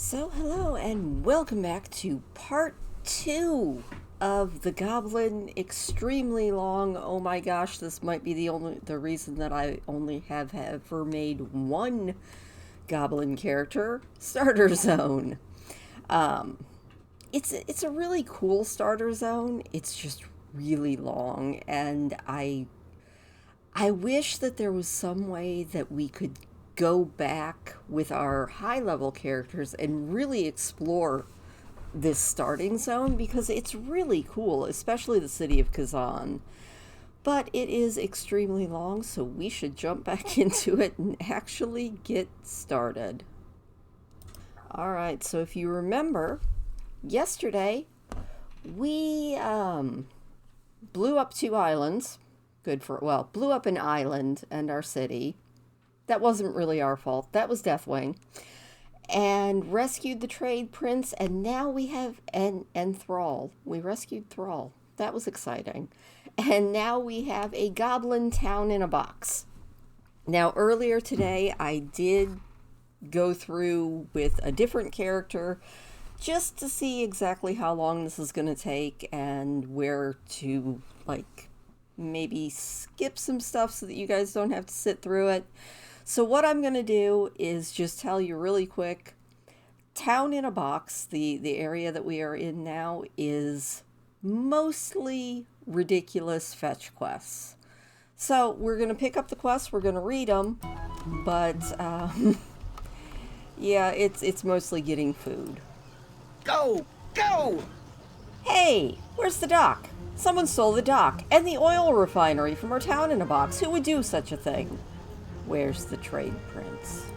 So hello and welcome back to part 2 of the Goblin extremely long, oh my gosh, this might be the reason that I only have ever made one Goblin character, Starter Zone. It's a really cool Starter Zone. It's just really long, and I wish that there was some way that we could go back with our high-level characters and really explore this starting zone, because it's really cool, especially the city of Kazan. But it is extremely long, so we should jump back into it and actually get started. Alright, so if you remember, yesterday we blew up 2 islands. Blew up an island and our city. That wasn't really our fault. That was Deathwing. And rescued the trade prince, and now we have and Thrall. We rescued Thrall. That was exciting. And now we have a goblin town in a box. Now, earlier today, I did go through with a different character just to see exactly how long this is going to take and where to, maybe skip some stuff so that you guys don't have to sit through it. So what I'm going to do is just tell you really quick. Town in a Box, the area that we are in now, is mostly ridiculous fetch quests. So we're going to pick up the quests, we're going to read them, but yeah, it's mostly getting food. Go! Go! Hey, where's the dock? Someone stole the dock and the oil refinery from our Town in a Box. Who would do such a thing? Where's the trade prince?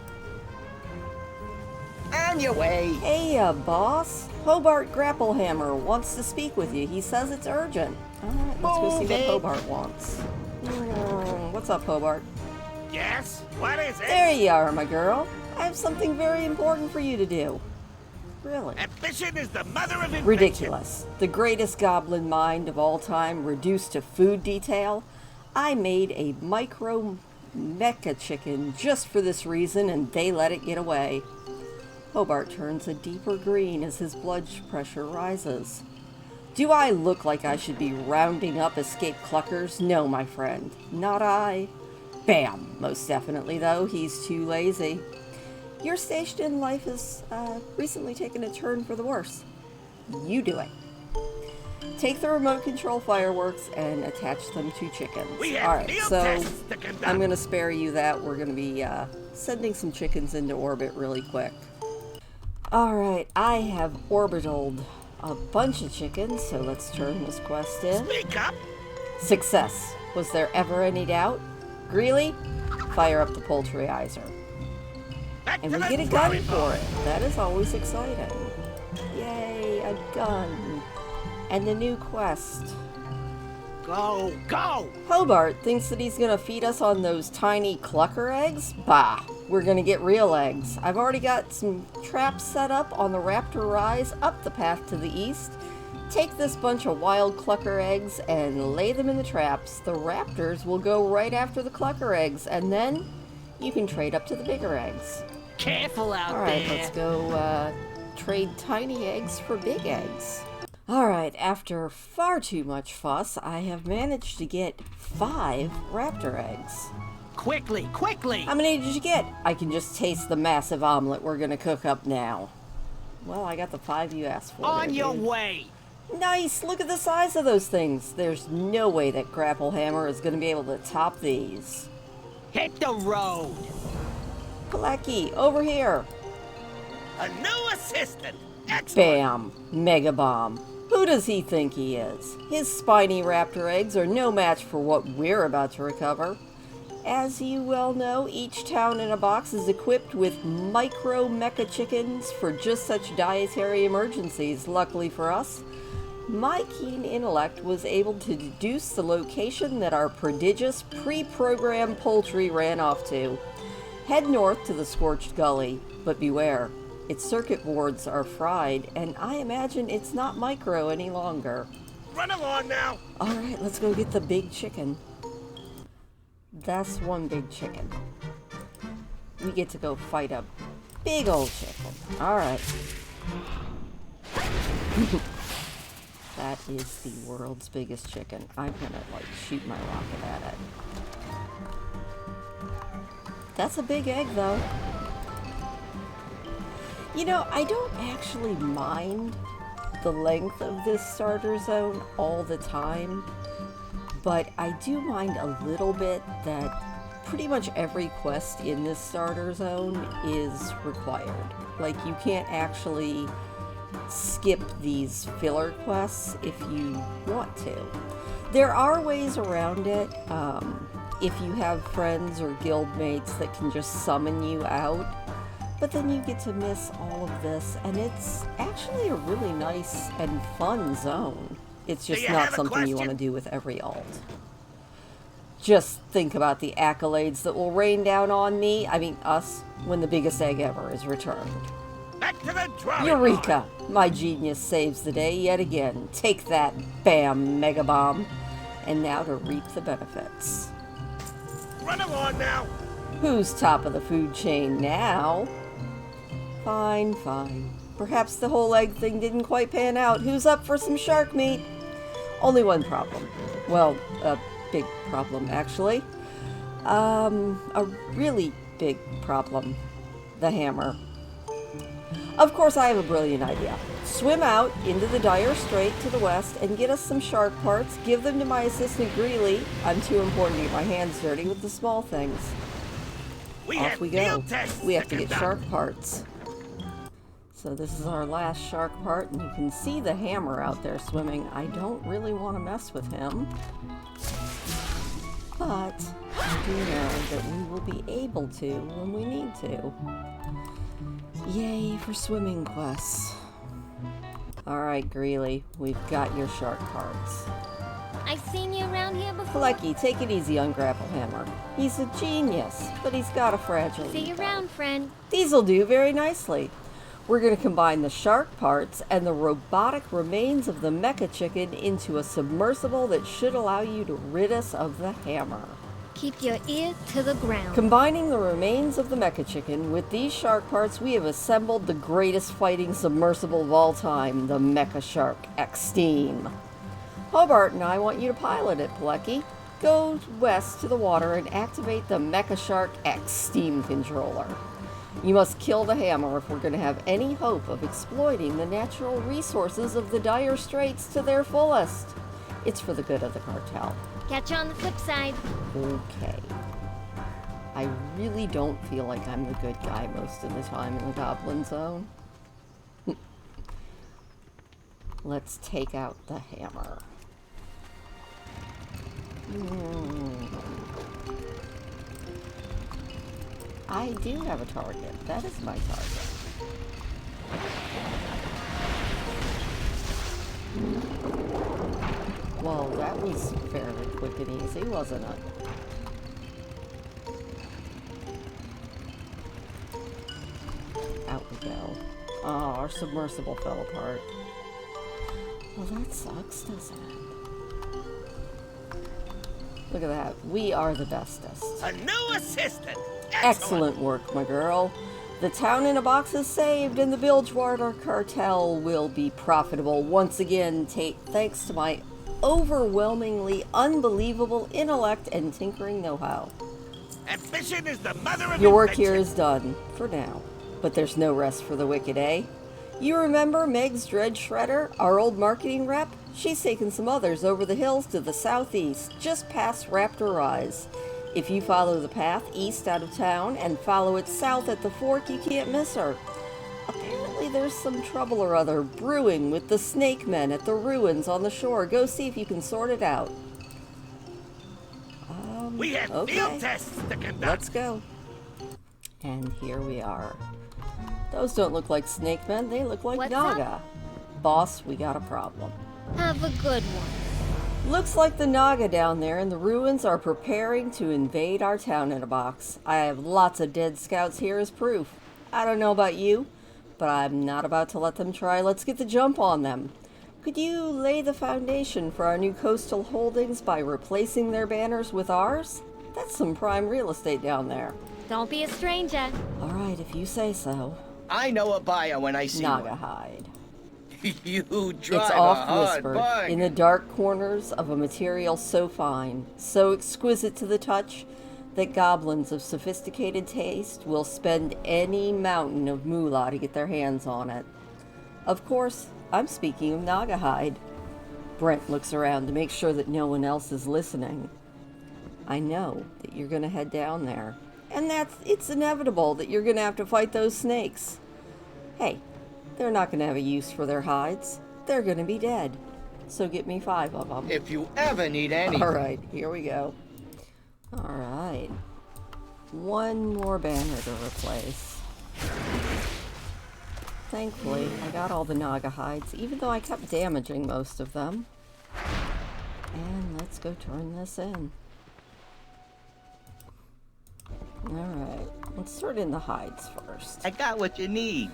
On your way! Hey, boss. Hobart Grapplehammer wants to speak with you. He says it's urgent. Alright, let's go see what Hobart wants. What's up, Hobart? Yes? What is it? There you are, my girl. I have something very important for you to do. Really? Ambition is the mother of invention. Ridiculous. The greatest goblin mind of all time reduced to food detail. I made a micro mecha chicken just for this reason, and they let it get away. Hobart turns a deeper green as his blood pressure rises. Do I look like I should be rounding up escaped cluckers? No, my friend. Not I. Bam! Most definitely, though. He's too lazy. Your station in life has recently taken a turn for the worse. You do it. Take the remote control fireworks and attach them to chickens. Alright, so I'm going to spare you that. We're going to be sending some chickens into orbit really quick. Alright, I have orbitalled a bunch of chickens, so let's turn this quest in. Speak up! Success. Was there ever any doubt? Greeley, fire up the poultryizer. And we get a gun for it. That is always exciting. Yay, a gun. And the new quest. Go! Go! Hobart thinks that he's gonna feed us on those tiny clucker eggs? Bah! We're gonna get real eggs. I've already got some traps set up on the Raptor Rise up the path to the east. Take this bunch of wild clucker eggs and lay them in the traps. The raptors will go right after the clucker eggs, and then you can trade up to the bigger eggs. Careful out there! Alright, let's go trade tiny eggs for big eggs. Alright, after far too much fuss, I have managed to get 5 raptor eggs. Quickly, quickly! How many did you get? I can just taste the massive omelet we're gonna cook up now. Well, I got the 5 you asked for. On your way! Nice! Look at the size of those things. There's no way that Grapplehammer is gonna be able to top these. Hit the road! Palacky, over here! A new assistant! Excellent! Bam! Mega bomb. Who does he think he is? His spiny raptor eggs are no match for what we're about to recover. As you well know, each town in a box is equipped with micro mecha chickens for just such dietary emergencies. Luckily for us, my keen intellect was able to deduce the location that our prodigious pre-programmed poultry ran off to. Head north to the Scorched Gully, but beware. Its circuit boards are fried, and I imagine it's not micro any longer. Run along now! Alright, let's go get the big chicken. That's one big chicken. We get to go fight a Big old chicken. Alright. That is the world's biggest chicken. I'm gonna, like, shoot my rocket at it. That's a big egg, though. You know, I don't actually mind the length of this starter zone all the time, but I do mind a little bit that pretty much every quest in this starter zone is required. Like, you can't actually skip these filler quests if you want to. There are ways around it. If you have friends or guild mates that can just summon you out, but then you get to miss all of this, and it's actually a really nice and fun zone. It's just not something you want to do with every alt. Just think about the accolades that will rain down on me, I mean us, when the biggest egg ever is returned. Back to the drawing Eureka! My genius saves the day yet again. Take that, bam, mega bomb. And now to reap the benefits. Run along now. Who's top of the food chain now? Fine, fine. Perhaps the whole egg thing didn't quite pan out. Who's up for some shark meat? Only one problem. Well, a big problem, actually. A really big problem. The hammer. Of course, I have a brilliant idea. Swim out into the Dire Strait to the west and get us some shark parts. Give them to my assistant Greeley. I'm too important to get my hands dirty with the small things. Off we go. We have to get shark parts. So this is our last shark part, and you can see the hammer out there swimming. I don't really want to mess with him, but I do know that we will be able to when we need to. Yay for swimming quests. Alright, Greeley, we've got your shark parts. I've seen you around here before. Flecky, take it easy on Grapplehammer. He's a genius, but he's got a fragile See you ego. around, friend. These'll do very nicely. We're going to combine the shark parts and the robotic remains of the mecha chicken into a submersible that should allow you to rid us of the hammer. Keep your ear to the ground. Combining the remains of the mecha chicken with these shark parts, we have assembled the greatest fighting submersible of all time, the Mecha Shark X-Steam. Hobart and I want you to pilot it, Plecky. Go west to the water and activate the Mecha Shark X Steam controller. You must kill the hammer if we're going to have any hope of exploiting the natural resources of the Dire Straits to their fullest. It's for the good of the cartel. Catch you on the flip side. Okay. I really don't feel like I'm the good guy most of the time in the Goblin Zone. Let's take out the hammer. I do have a target. That is my target. Well, that was fairly quick and easy, wasn't it? Out we go. Oh, our submersible fell apart. Well, that sucks, doesn't it? Look at that. We are the bestest. A new assistant. Excellent work, my girl. The town in a box is saved, and the Bilgewater cartel will be profitable once again, thanks to my overwhelmingly unbelievable intellect and tinkering know-how. Ambition is the mother of Your work invention. here is done, for now. But there's no rest for the wicked, eh? You remember Meg's Dread Shredder, our old marketing rep? She's taken some others over the hills to the southeast, just past Raptor Rise. If you follow the path east out of town and follow it south at the fork, you can't miss her. Apparently there's some trouble or other brewing with the snake men at the ruins on the shore. Go see if you can sort it out. We have Okay. field tests to conduct. Let's go. And here we are. Those don't look like snake men, they look like What's Naga. up? Boss, we got a problem. Have a good one. Looks like the Naga down there in the ruins are preparing to invade our town in a box. I have lots of dead scouts here as proof. I don't know about you, but I'm not about to let them try. Let's get the jump on them. Could you lay the foundation for our new coastal holdings by replacing their banners with ours? That's some prime real estate down there. Don't be a stranger. Alright, if you say so. I know a buyer when I see Naga hide. one. You drive It's a oft hard whispered bargain. in the dark corners of a material so fine, so exquisite to the touch, that goblins of sophisticated taste will spend any mountain of moolah to get their hands on it. Of course, I'm speaking of Naga hide. Brent looks around to make sure that no one else is listening. I know that you're going to head down there, and it's inevitable that you're going to have to fight those snakes. Hey, they're not going to have a use for their hides. They're going to be dead. So get me 5 of them. If you ever need anything. All right, here we go. All right. One more banner to replace. Thankfully, I got all the Naga hides, even though I kept damaging most of them. And let's go turn this in. Alright, let's sort in the hides first. I got what you need.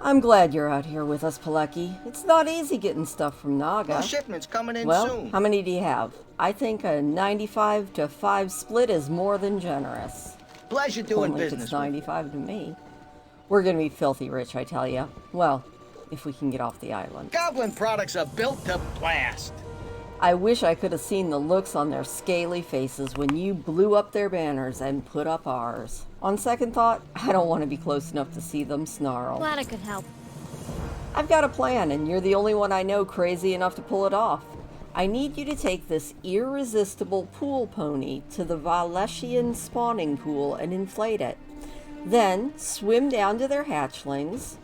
I'm glad you're out here with us, Pilecki. It's not easy getting stuff from Naga. More shipments coming in Well, soon. how many do you have? I think a 95 to 5 split is more than generous. Pleasure doing Only if business it's with 95 to me. We're gonna be filthy rich, I tell ya. Well, if we can get off the island. Goblin products are built to blast. I wish I could have seen the looks on their scaly faces when you blew up their banners and put up ours. On second thought, I don't want to be close enough to see them snarl. Glad I could help. I've got a plan, and you're the only one I know crazy enough to pull it off. I need you to take this irresistible pool pony to the Valetian spawning pool and inflate it. Then swim down to their hatchlings,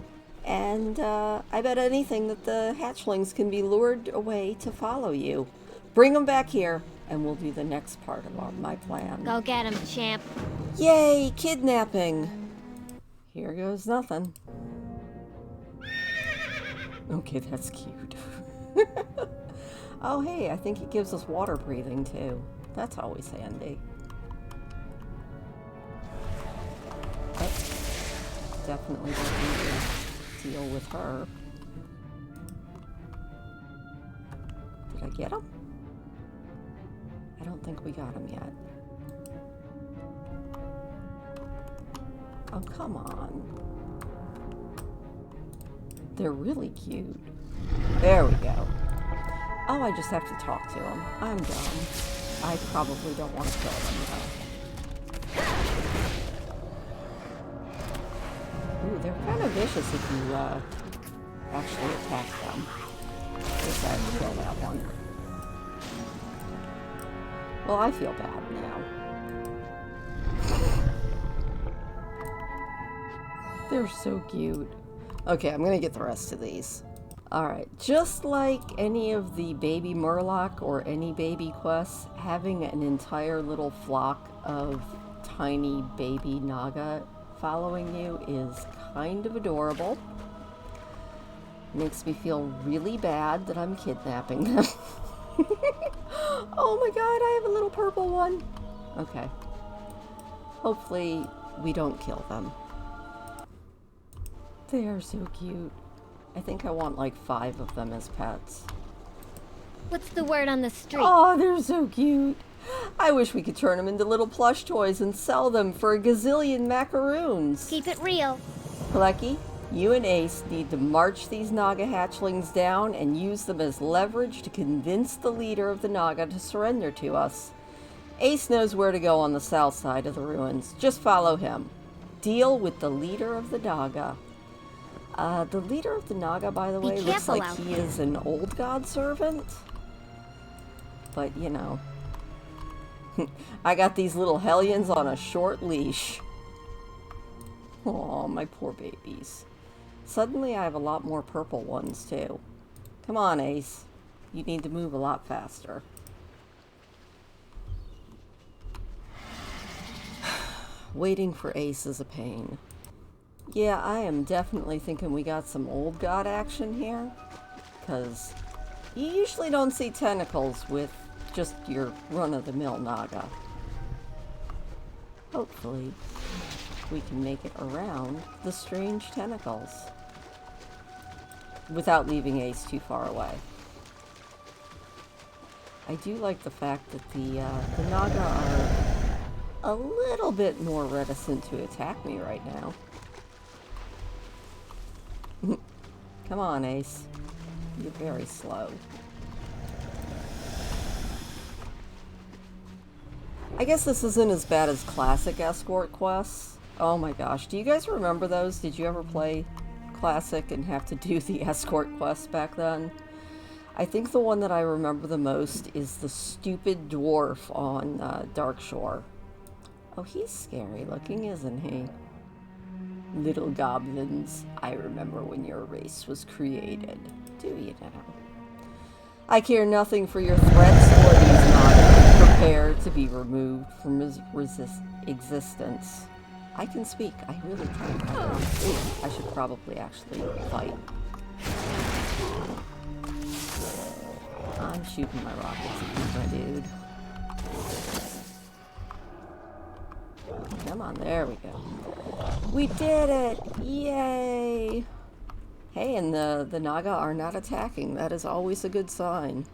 and I bet anything that the hatchlings can be lured away to follow you. Bring them back here, and we'll do the next part of my plan. Go get him, champ. Yay, kidnapping! Here goes nothing. Okay, that's cute. Oh, hey, I think it gives us water breathing, too. That's always handy. Oh, definitely don't need to deal with her. Did I get him? I don't think we got him yet. Oh, come on. They're really cute. There we go. Oh, I just have to talk to them. I'm dumb. I probably don't want to kill them, though. Ooh, they're kind of vicious if you actually attack them. Guess I have to kill that one. Well, I feel bad now. They're so cute. Okay, I'm gonna get the rest of these. Alright, just like any of the baby Murloc or any baby quests, having an entire little flock of tiny baby Naga following you is kind of adorable. Makes me feel really bad that I'm kidnapping them. Oh my god, I have a little purple one. Okay. Hopefully we don't kill them. They are so cute. I think I want like 5 of them as pets. What's the word on the street? Oh, they're so cute. I wish we could turn them into little plush toys and sell them for a gazillion macaroons. Keep it real. Plecky, you and Ace need to march these Naga hatchlings down and use them as leverage to convince the leader of the Naga to surrender to us. Ace knows where to go on the south side of the ruins. Just follow him. Deal with the leader of the Naga. The leader of the Naga, by the way, looks like he is an old god servant. But, you know. I got these little hellions on a short leash. Aw, my poor babies. Suddenly I have a lot more purple ones, too. Come on, Ace. You need to move a lot faster. Waiting for Ace is a pain. Yeah, I am definitely thinking we got some old god action here. Because you usually don't see tentacles with just your run-of-the-mill Naga. Hopefully, we can make it around the strange tentacles. Without leaving Ace too far away. I do like the fact that the Naga are a little bit more reticent to attack me right now. Come on, Ace. You're very slow. I guess this isn't as bad as classic escort quests. Oh my gosh, do you guys remember those? Did you ever play classic and have to do the escort quests back then? I think the one that I remember the most is the stupid dwarf on Dark Shore. Oh, he's scary looking, isn't he? Little goblins, I remember when your race was created. Do you now? I care nothing for your threats or these not. Prepare to be removed from his existence. I can speak. I really can. Ooh, I should probably actually fight. I'm shooting my rockets at you, my dude. Come on, there we go. We did it! Yay! Hey, and the Naga are not attacking. That is always a good sign.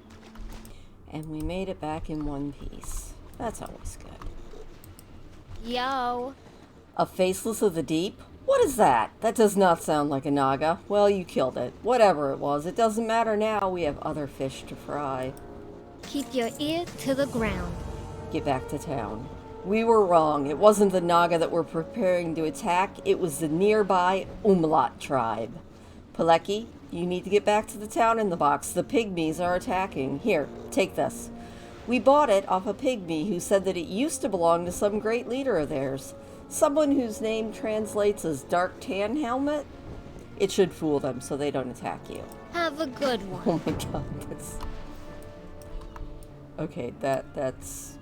And we made it back in one piece. That's always good. Yo. A Faceless of the Deep? What is that? That does not sound like a Naga. Well, you killed it. Whatever it was, it doesn't matter now. We have other fish to fry. Keep your ear to the ground. Get back to town. We were wrong. It wasn't the Naga that were preparing to attack. It was the nearby Umlaut tribe. Peleki, you need to get back to the town in the box. The pygmies are attacking. Here, take this. We bought it off a pygmy who said that it used to belong to some great leader of theirs. Someone whose name translates as Dark Tan Helmet. It should fool them so they don't attack you. Have a good one. Oh my god, that's... Okay, that's...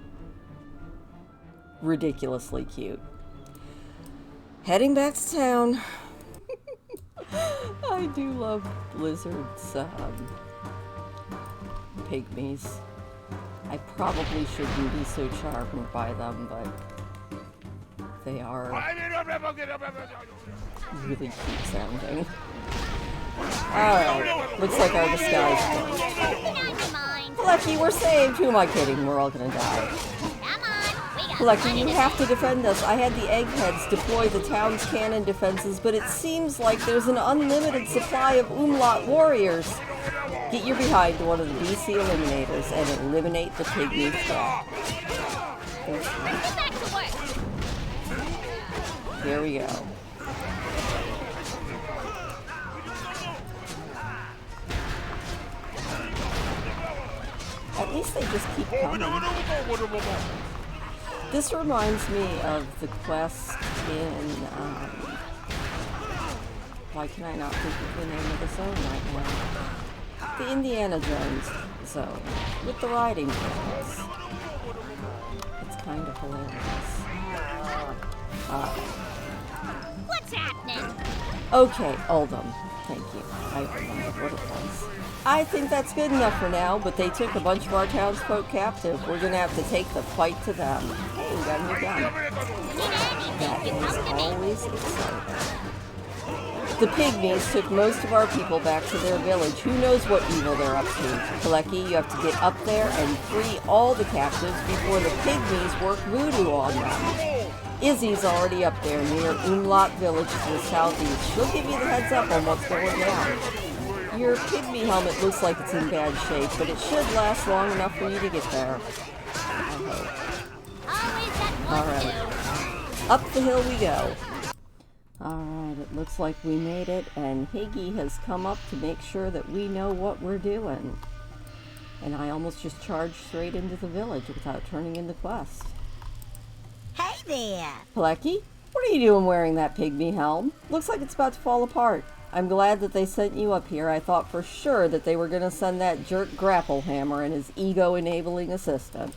ridiculously cute. Heading back to town. I do love lizards, pygmies. I probably shouldn't be so charmed by them, but they are really cute sounding. Alright, looks like our disguise. Lucky, we're saved! Who am I kidding? We're all gonna die. Lucky, you have to defend us. I had the eggheads deploy the town's cannon defenses, but it seems like there's an unlimited supply of Umlaut warriors. Get your behind to one of the BC eliminators and eliminate the pygmy threat. Here we go. At least they just keep coming. This reminds me of the quest in, why can I not think of the name of the zone right now? The Indiana Jones zone, with the riding things. It's kind of hilarious. What's happening? Okay, Uldum. Thank you. I remembered what it was. I think that's good enough for now, but they took a bunch of our townsfolk captive. We're gonna have to take the fight to them. Hey, we got a new gun. That is always exciting. The pygmies took most of our people back to their village. Who knows what evil they're up to? Peleki, you have to get up there and free all the captives before the pygmies work voodoo on them. Izzy's already up there near Umlaut village to the southeast. She'll give you the heads up on what's going down. Your pygmy helmet looks like it's in bad shape, but it should last long enough for you to get there. Alright. Up the hill we go. Alright, it looks like we made it, and Higgy has come up to make sure that we know what we're doing. And I almost just charged straight into the village without turning in the quest. Hey there! Peleki, what are you doing wearing that pygmy helm? Looks like it's about to fall apart. I'm glad that they sent you up here. I thought for sure that they were going to send that jerk Grapplehammer and his ego-enabling assistant.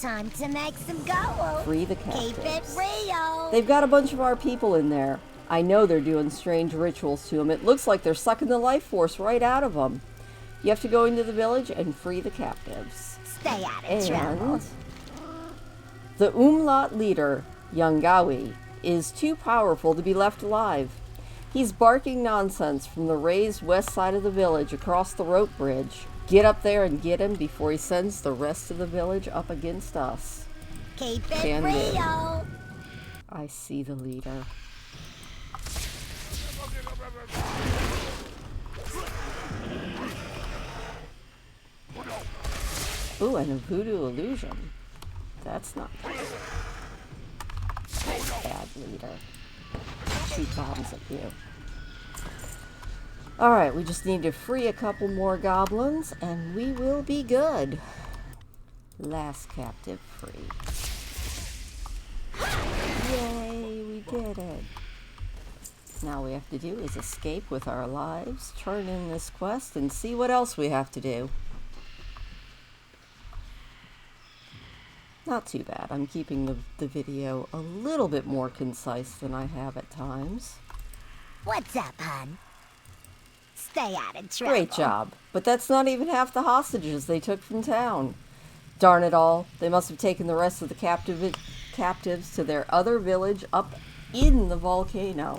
Time to make some gold. Free the captives. Keep it real. They've got a bunch of our people in there. I know they're doing strange rituals to them. It looks like they're sucking the life force right out of them. You have to go into the village and free the captives. Stay out of trouble. The Umlaut leader, Yangawi, is too powerful to be left alive. He's barking nonsense from the raised west side of the village across the rope bridge. Get up there and get him before he sends the rest of the village up against us. Keep it Can do. real. I see the leader. Ooh, and a voodoo illusion. That's not good. Bad leader. Shoot bombs at you. Alright, we just need to free a couple more goblins, and we will be good. Last captive free. Yay, we did it. Now all we have to do is escape with our lives, turn in this quest, and see what else we have to do. Not too bad. I'm keeping the video a little bit more concise than I have at times. What's up, hun? Stay out of trouble. Great job. But that's not even half the hostages they took from town. Darn it all. They must have taken the rest of the captives to their other village up in the volcano.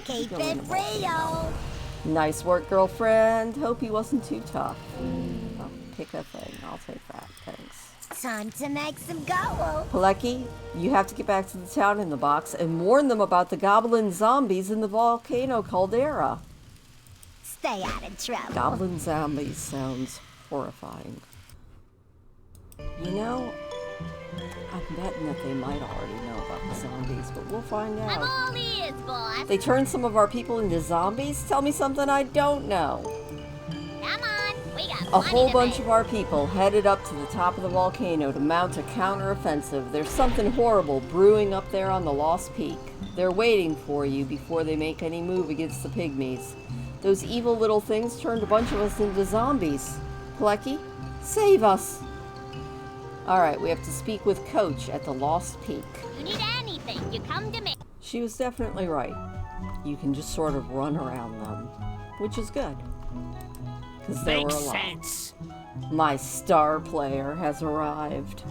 Keep it real. Nice work, girlfriend. Hope he wasn't too tough. Oh, pick a thing. I'll take that. Thanks. Time to make some go. Palecki, you have to get back to the town in the box and warn them about the goblin zombies in the volcano caldera. Stay out of trouble. Goblin zombies sounds horrifying. You know, I'm betting that they might already know about the zombies, but we'll find I'm out. all ears, boss. They turned some of our people into zombies? Tell me something I don't know. Come on, we got A plenty whole to bunch make. of our people headed up to the top of the volcano to mount a counter-offensive. There's something horrible brewing up there on the Lost Peak. They're waiting for you before they make any move against the pygmies. Those evil little things turned a bunch of us into zombies. Palecki, save us! Alright, we have to speak with Coach at the Lost Peak. You need anything, you come to me. She was definitely right. You can just sort of run around them, which is good. Because there were a lot. Sense. My star player has arrived.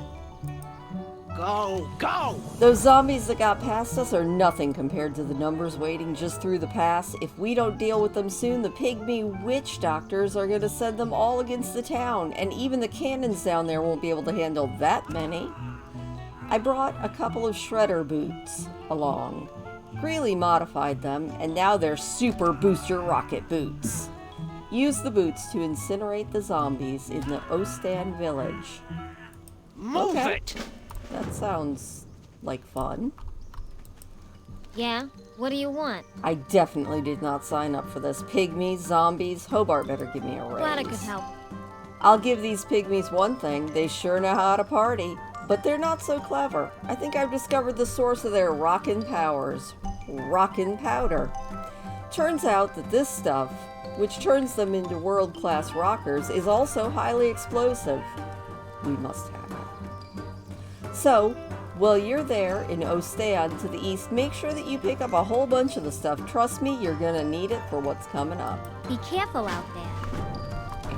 Go, go! Those zombies that got past us are nothing compared to the numbers waiting just through the pass. If we don't deal with them soon, the pygmy witch doctors are going to send them all against the town, and even the cannons down there won't be able to handle that many. I brought a couple of shredder boots along. Greeley modified them, and now they're super booster rocket boots. Use the boots to incinerate the zombies in the Ostan village. Move Okay. it! That sounds like fun. Yeah? What do you want? I definitely did not sign up for this. Pygmies, zombies, Hobart better give me a raise. Glad I could help. I'll give these pygmies one thing. They sure know how to party. But they're not so clever. I think I've discovered the source of their rockin' powers. Rockin' powder. Turns out that this stuff, which turns them into world-class rockers, is also highly explosive. We must have it. So, while you're there in Ostan to the east, make sure that you pick up a whole bunch of the stuff. Trust me, you're gonna need it for what's coming up. Be careful out there.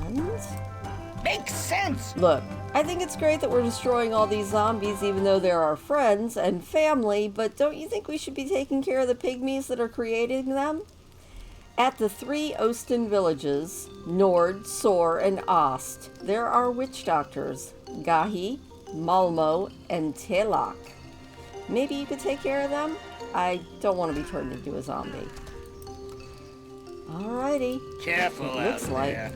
And... Makes sense. look, I think it's great that we're destroying all these zombies even though they're our friends and family, but don't you think we should be taking care of the pygmies that are creating them? At the 3 Ostan villages, Nord, Sor, and Ost, there are witch doctors, Gahi, Malmo, and Telak. Maybe you could take care of them? I don't want to be turned into a zombie. Alrighty. Careful It out looks like there.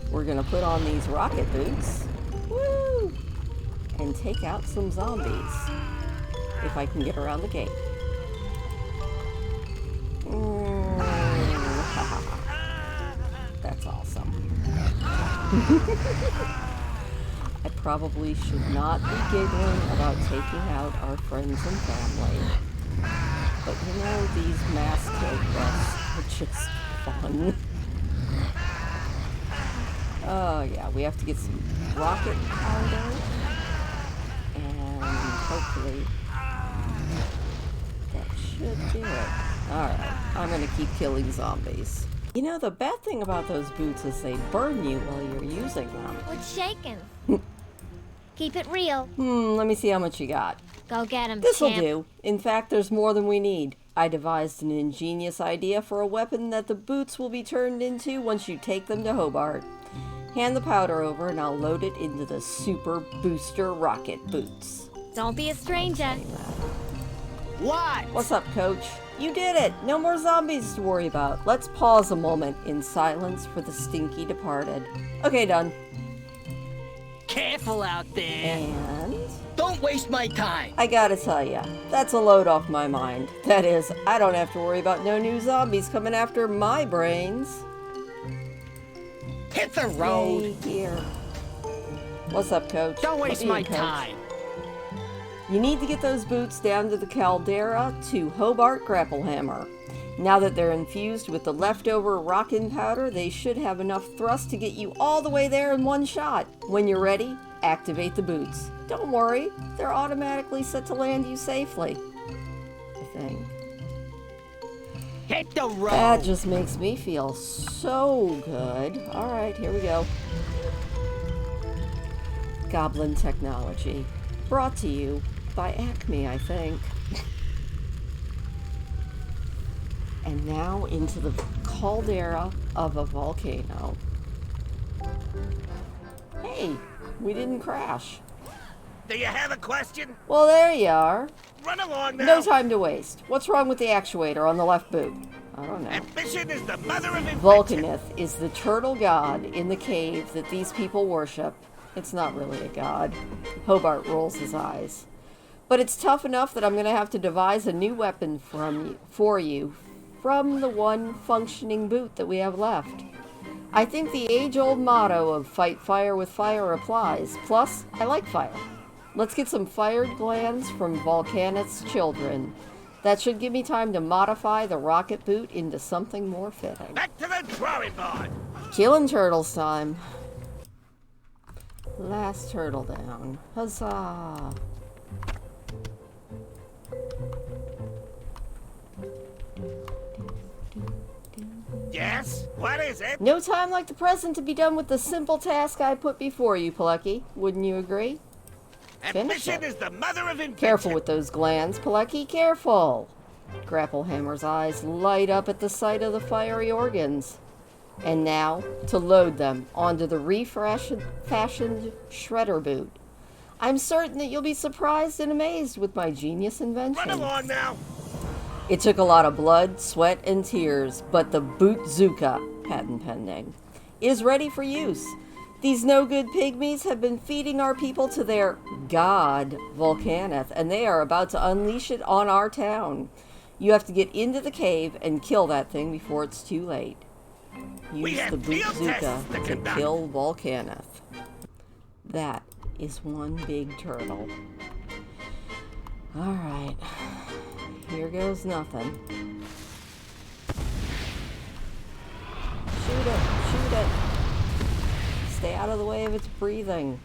we're gonna put on these rocket boots. Woo! And take out some zombies. If I can get around the gate. That's awesome. I probably should not be giggling about taking out our friends and family. But you know, these mass kill quests are just fun. Oh yeah, we have to get some rocket powder. And hopefully that should do it. Alright, I'm gonna keep killing zombies. You know, the bad thing about those boots is they burn you while you're using them. What's shaking? Keep it real. Let me see how much you got. Go get him, This'll champ. do. In fact, there's more than we need. I devised an ingenious idea for a weapon that the boots will be turned into once you take them to Hobart. Hand the powder over and I'll load it into the super booster rocket boots. Don't be a stranger. What? What's up, Coach? You did it! No more zombies to worry about. Let's pause a moment in silence for the stinky departed. Okay, done. Careful out there. And Don't waste my time. I gotta tell ya, that's a load off my mind. That is, I don't have to worry about no new zombies coming after my brains. Hit the road. Yay, here. What's up, Coach? Don't What waste do you, my Coach? time. You need to get those boots down to the caldera to Hobart Grapplehammer. Now that they're infused with the leftover rockin' powder, they should have enough thrust to get you all the way there in one shot. When you're ready, activate the boots. Don't worry, they're automatically set to land you safely. I think. Hit the road. That just makes me feel so good. Alright, here we go. Goblin technology. Brought to you by Acme, I think. And now into the caldera of a volcano. Hey, we didn't crash. Do you have a question? Well, there you are. Run along now. No time to waste. What's wrong with the actuator on the left boot? I don't know. Ambition is the mother of invention. Volcanith is the turtle god in the cave that these people worship. It's not really a god. Hobart rolls his eyes. But it's tough enough that I'm going to have to devise a new weapon for you from the one functioning boot that we have left. I think the age-old motto of fight fire with fire applies. Plus, I like fire. Let's get some fired glands from Volcanith's children. That should give me time to modify the rocket boot into something more fitting. Back to the drawing board. Killing turtles time. Last turtle down. Huzzah! Yes? What is it? No time like the present to be done with the simple task I put before you, Plucky. Wouldn't you agree? Finish Ambition it. is the mother of invention. Careful with those glands, Plucky, careful! Grapplehammer's eyes light up at the sight of the fiery organs. And now, to load them onto the refashioned shredder boot. I'm certain that you'll be surprised and amazed with my genius invention. Run along now. It took a lot of blood, sweat, and tears, but the Bootzuka, patent pending, is ready for use. These no-good pygmies have been feeding our people to their god, Volcanith, and they are about to unleash it on our town. You have to get into the cave and kill that thing before it's too late. Use have the field tests Bootzuka to to conduct. kill Volcanith. That is one big turtle. Alright. Here goes nothing. Shoot it! Shoot it! Stay out of the way of its breathing.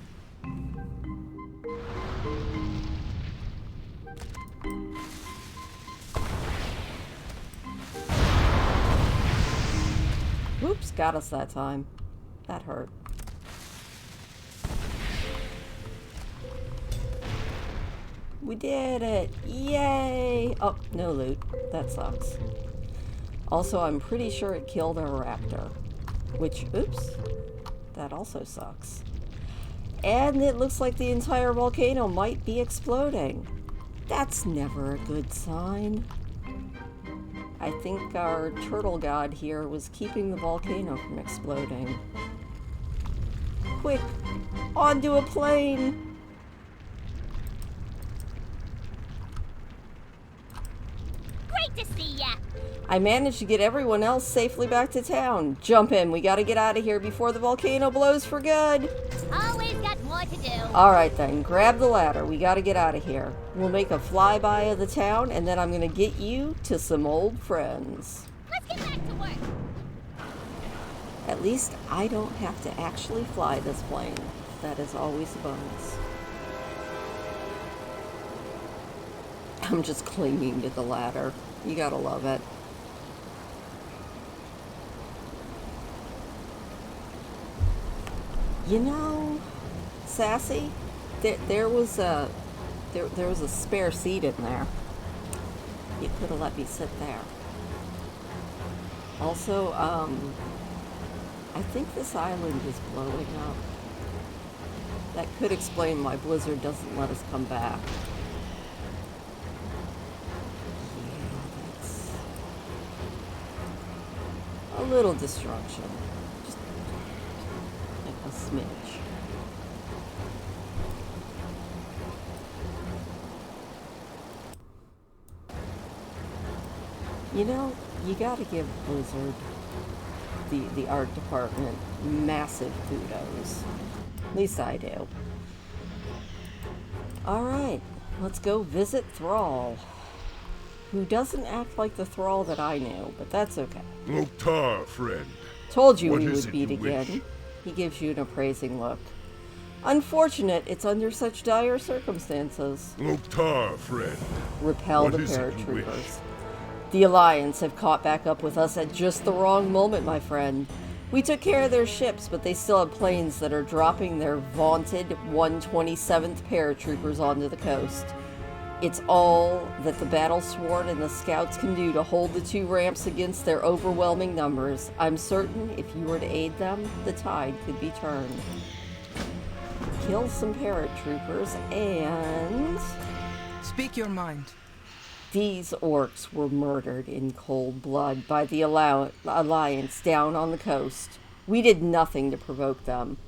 Oops, got us that time. That hurt. We did it! Yay! Oh, no loot. That sucks. Also, I'm pretty sure it killed our raptor. Which, oops. That also sucks. And it looks like the entire volcano might be exploding. That's never a good sign. I think our turtle god here was keeping the volcano from exploding. Quick! Onto a plane! Great to see ya. I managed to get everyone else safely back to town. Jump in, we gotta get out of here before the volcano blows for good. Always got more to do. Alright then, grab the ladder, we gotta get out of here. We'll make a flyby of the town, and then I'm gonna get you to some old friends. Let's get back to work. At least I don't have to actually fly this plane. That is always a bonus. I'm just clinging to the ladder. You gotta love it. You know, Sassy, there was a spare seat in there. You could have let me sit there. Also, I think this island is blowing up. That could explain why Blizzard doesn't let us come back. Yeah, that's a little destruction. Just like a smidge. You know, you gotta give Blizzard, the art department, massive kudos. At least I do. Alright, let's go visit Thrall. Who doesn't act like the Thrall that I knew, but that's okay. Loktar, friend. Told you What we is would it you meet again. wish? He gives you an appraising look. Unfortunate it's under such dire circumstances. Loktar, friend. Repel What the is it you wish? paratroopers. The Alliance have caught back up with us at just the wrong moment, my friend. We took care of their ships, but they still have planes that are dropping their vaunted 127th paratroopers onto the coast. It's all that the Battle Sword and the Scouts can do to hold the two ramps against their overwhelming numbers. I'm certain if you were to aid them, the tide could be turned. Kill some paratroopers and... Speak your mind. These orcs were murdered in cold blood by the Alliance down on the coast. We did nothing to provoke them.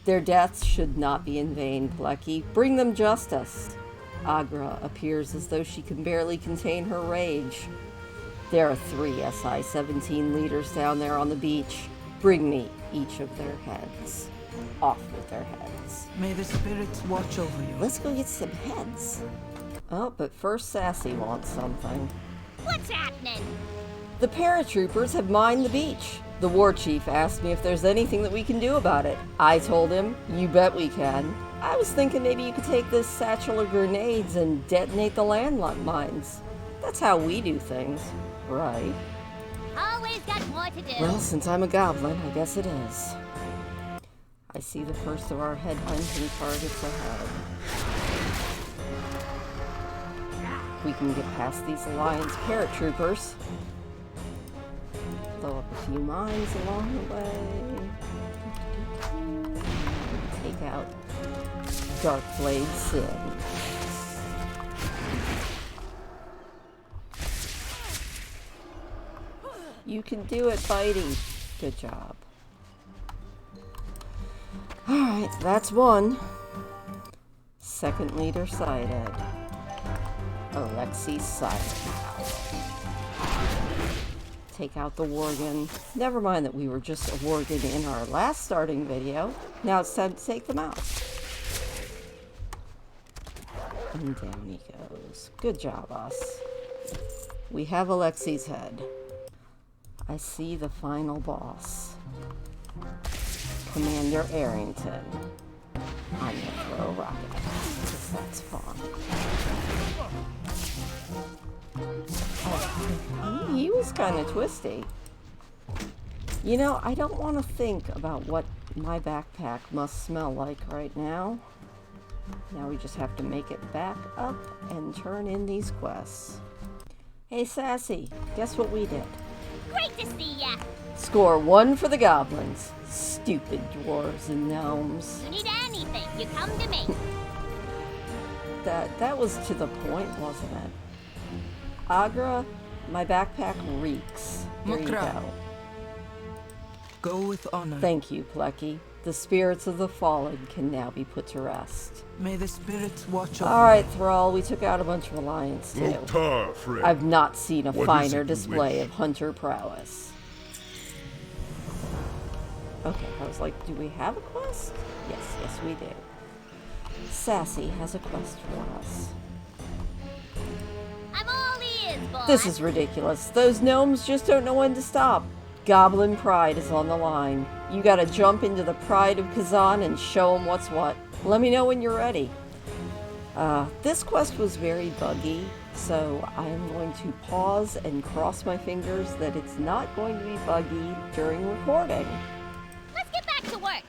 Their deaths should not be in vain, Plecky. Bring them justice. Agra appears as though she can barely contain her rage. There are 3 SI-17 leaders down there on the beach. Bring me each of their heads. Off with their heads. May the spirits watch over you. Let's go get some heads. Oh, but first Sassy wants something. What's happening? The paratroopers have mined the beach. The war chief asked me if there's anything that we can do about it. I told him, you bet we can. I was thinking maybe you could take this satchel of grenades and detonate the landlocked mines. That's how we do things, right? Always got more to do. Well, since I'm a goblin, I guess it is. I see the first of our headhunting targets ahead. We can get past these Alliance paratroopers. Throw up a few mines along the way. Take out Darkblade Sin. You can do it, Bitey. Good job. Alright, that's one. Second leader sighted. Alexei sighted. Take out the Worgen. Never mind that we were just a Worgen in our last starting video. Now it's time to take them out. And down he goes. Good job, us. We have Alexei's head. I see the final boss. Commander Arrington. I'm gonna throw a rocket at him, because that's fun. Oh, he was kind of twisty. You know, I don't want to think about what my backpack must smell like right now. Now we just have to make it back up and turn in these quests. Hey, Sassy, guess what we did? Great to see ya. Score 1 for the goblins. Stupid dwarves and gnomes. You need anything, you come to me. That was to the point, wasn't it? Agra, my backpack reeks. There you Mukra. go. Go with honor. Thank you, Plecky. The spirits of the fallen can now be put to rest. May the spirits watch over Alright, Thrall, we took out a bunch of Alliance, too. Loktar, friend. I've not seen a What is finer it you display wish? of hunter prowess. Okay, I was like, do we have a quest? Yes, we do. Sassy has a quest for us. I'm all ears, boy. This is ridiculous. Those gnomes just don't know when to stop. Goblin pride is on the line. You gotta jump into the pride of Kazan and show them what's what. Let me know when you're ready. This quest was very buggy, so I am going to pause and cross my fingers that it's not going to be buggy during recording. Let's get back to work.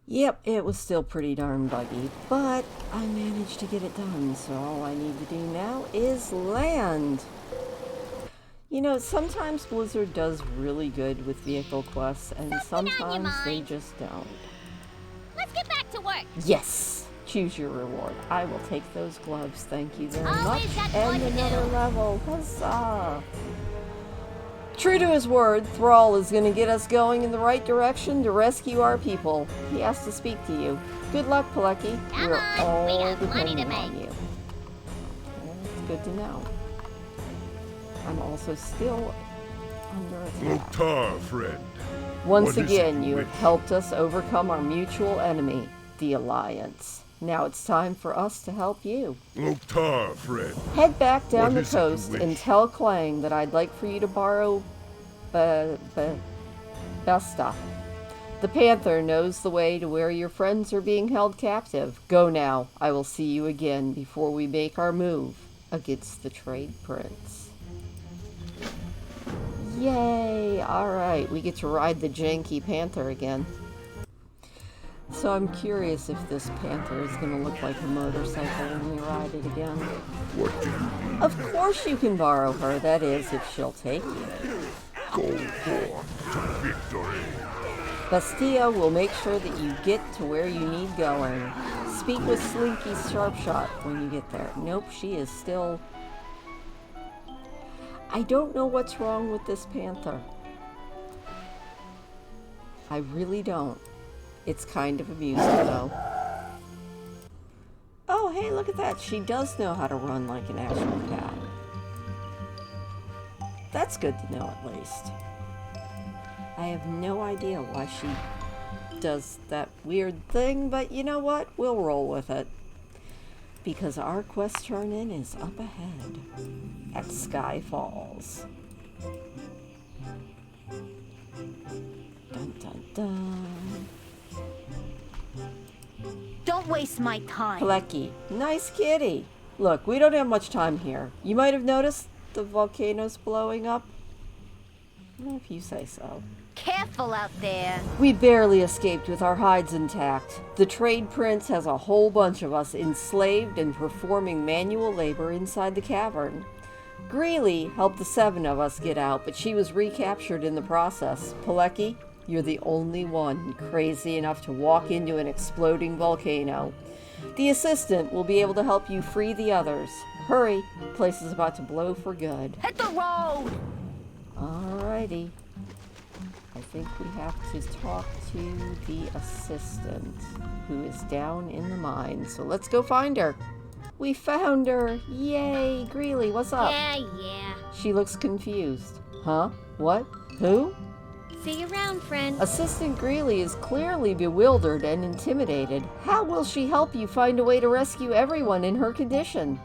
Yep, it was still pretty darn buggy, but I managed to get it done, so all I need to do now is land. You know, sometimes Blizzard does really good with vehicle quests, and Something on your sometimes they mind? just don't. Let's get back to work. work. Yes! Choose your reward. I will take those gloves. Thank you very Always much. got And more to another do. level. Huzzah! True to his word, Thrall is going to get us going in the right direction to rescue our people. He has to speak to you. Good luck, Pelecky. Come We're on, all we got money to depending on make. you. It's good to know. I'm also still under attack. Loktar, friend. Once What is again, it you you have wish? helped us overcome our mutual enemy, the Alliance. Now it's time for us to help you. Loktar, friend. Head back down What the is it you coast and wish? tell Clang that I'd like for you to borrow Besta. The Panther knows the way to where your friends are being held captive. Go now. I will see you again before we make our move against the Trade Prince. Yay! Alright, we get to ride the janky Panther again. So I'm curious if this Panther is going to look like a motorcycle when we ride it again. What do you need? Of course you can borrow her, that is, if she'll take you. Go forth to victory. Bastia will make sure that you get to where you need going. Speak with Slinky Sharpshot when you get there. Nope, she is still... I don't know what's wrong with this Panther. I really don't. It's kind of amusing, though. Oh, hey, look at that. She does know how to run like an actual cat. That's good to know, at least. I have no idea why she does that weird thing, but you know what? We'll roll with it. Because our quest turn-in is up ahead at Sky Falls. Dun dun dun. Don't waste my time. Pelecky, nice kitty. Look, we don't have much time here. You might have noticed the volcano's blowing up. Well, if you say so. Careful out there. We barely escaped with our hides intact. The Trade Prince has a whole bunch of us enslaved and performing manual labor inside the cavern. Greeley helped the 7 of us get out, but she was recaptured in the process. Pelecky, you're the only one crazy enough to walk into an exploding volcano. The assistant will be able to help you free the others. Hurry, the place is about to blow for good. Hit the road. Alrighty. I think we have to talk to the assistant, who is down in the mine. So let's go find her. We found her! Yay! Greeley, what's up? Yeah. She looks confused. Huh? What? Who? See you around, friend. Assistant Greeley is clearly bewildered and intimidated. How will she help you find a way to rescue everyone in her condition?